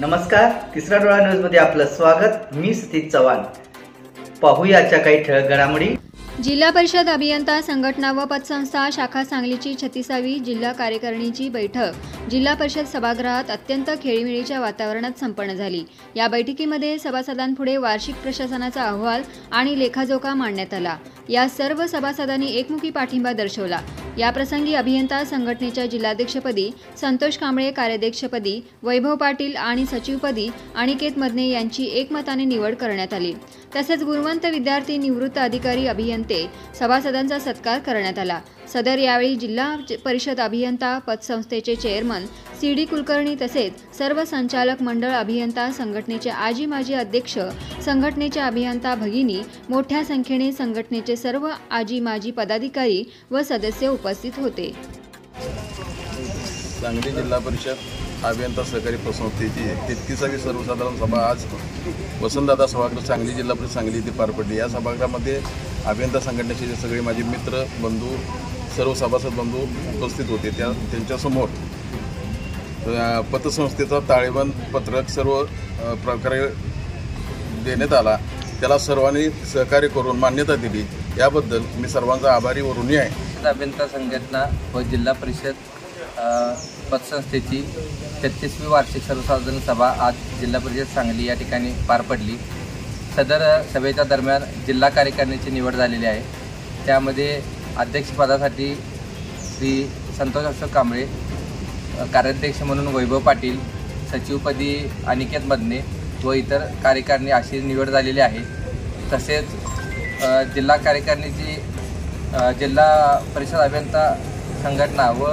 नमस्कार, तिसरा डोळा न्यूज मध्ये आपलं स्वागत। मी सतीश चव्हाण। पाहूया आजच्या काही ठळक घडामोडी। जिल्हा परिषद अभियंता संघटना व पतसंस्था शाखा सांगलीची 36वी जिल्हा कार्यकारिणीची बैठक जिल्हा परिषद सभागृहात अत्यंत खेळीमेळीच्या वातावरणात संपन्न झाली। या बैठकीमध्ये सभासदांपुढे वार्षिक प्रशासनाचा अहवाल आणि लेखाजोखा मांडण्यात आला। या सर्व सभासदांनी एकमुखी पाठिंबा दर्शवला। या प्रसंगी अभियंता संघटनेच्या जिल्हाध्यक्षपदी संतोष कांबळे, कार्याध्यक्षपदी वैभव पाटील आणि सचिवपदी अनिकेत मदने यांची एकमताने निवड करण्यात आली। तसेच गुणवंत विद्यार्थी, निवृत्त अधिकारी, अभियंते सभासदांचा सत्कार करण्यात आला। सदर यावेळी जिल्हा परिषद अभियंता पतसंस्थेचे चेअरमन CD कुलकर्णी तसेच सर्व संचालक मंडळ, अभियंता संघटनेचे आजी माजी अध्यक्ष, संघटनेचे अभियंता भगिनी, मोठ्या संख्येने संघटनेचे सर्व आजी माजी पदाधिकारी व सदस्य उपस्थित होते। सांगली जिल्हा परिषद अभियंता सहकारी पतसंस्थेची 33वी सर्वसाधारण सभा आज वसंतदादा सभागृह सांगली जिल्हा परिषद सांगली येथे पार पडली। या सभागृहामध्ये अभियंता संघटनेचे सगळे माझे मित्र, बंधू, सर्व सभासद बंधू उपस्थित होते। त्यांच्यासमोर पतसंस्थेचा ताळेबंद पत्रक सर्व प्रकारे देण्यात आला। त्याला सर्वांनी सहकार्य करून मान्यता दिली, याबद्दल मी सर्वांचा आभारी व ऋणी आहे। अभियंता संघटना व जिल्हा परिषद पतसंस्थेची 33वी वार्षिक सर्वसाधारण सभा आज जिल्हा परिषद सांगली या ठिकाणी पार पडली। सदर सभेच्या दरम्यान जिल्हा कार्यकारिणीची निवड झालेली आहे। त्यामध्ये अध्यक्षपदासाठी श्री संतोष अशोक कांबळे, कार्याध्यक्ष म्हणून वैभव पाटील, सचिवपदी अनिकेत मदने व इतर कार्यकारिणी अशी निवड झालेली आहे। तसेच जिल्हा कार्यकारिणीची जिल्हा परिषद अभियंता संघटना व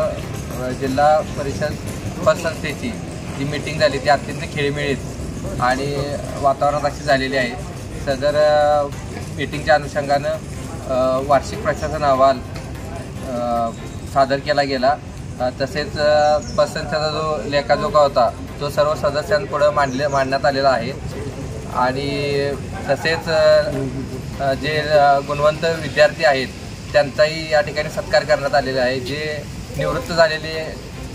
जिल्हा परिषद पतसंस्थेची जी मीटिंग झाली ती अत्यंत खेळीमेळीत आणि वातावरणात अशी झालेली आहे। सदर मीटिंगच्या अनुषंगानं वार्षिक प्रशासन अहवाल सादर केला गेला। तसेच पतसंस्थेचा जो लेखाजोखा होता तो सर्व सदस्यांपुढे मांडण्यात आलेला आहे। आणि तसेच जे गुणवंत विद्यार्थी आहेत त्यांचाही या ठिकाणी सत्कार करण्यात आलेला आहे। जे निवृत्त झालेले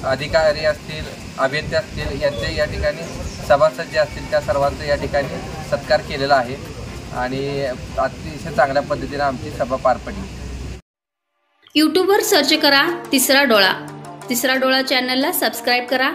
अधिकारी असतील, अभियंते असतील, यांचे या ठिकाणी सभासद जे असतील त्या सर्वांचा या ठिकाणी सत्कार केलेला आहे आणि अतिशय चांगल्या पद्धतीने आमची सभा पार पडली। यूट्यूबवर सर्च करा तिसरा डोळा। तिसरा डोळा चॅनलला सबस्क्राईब करा।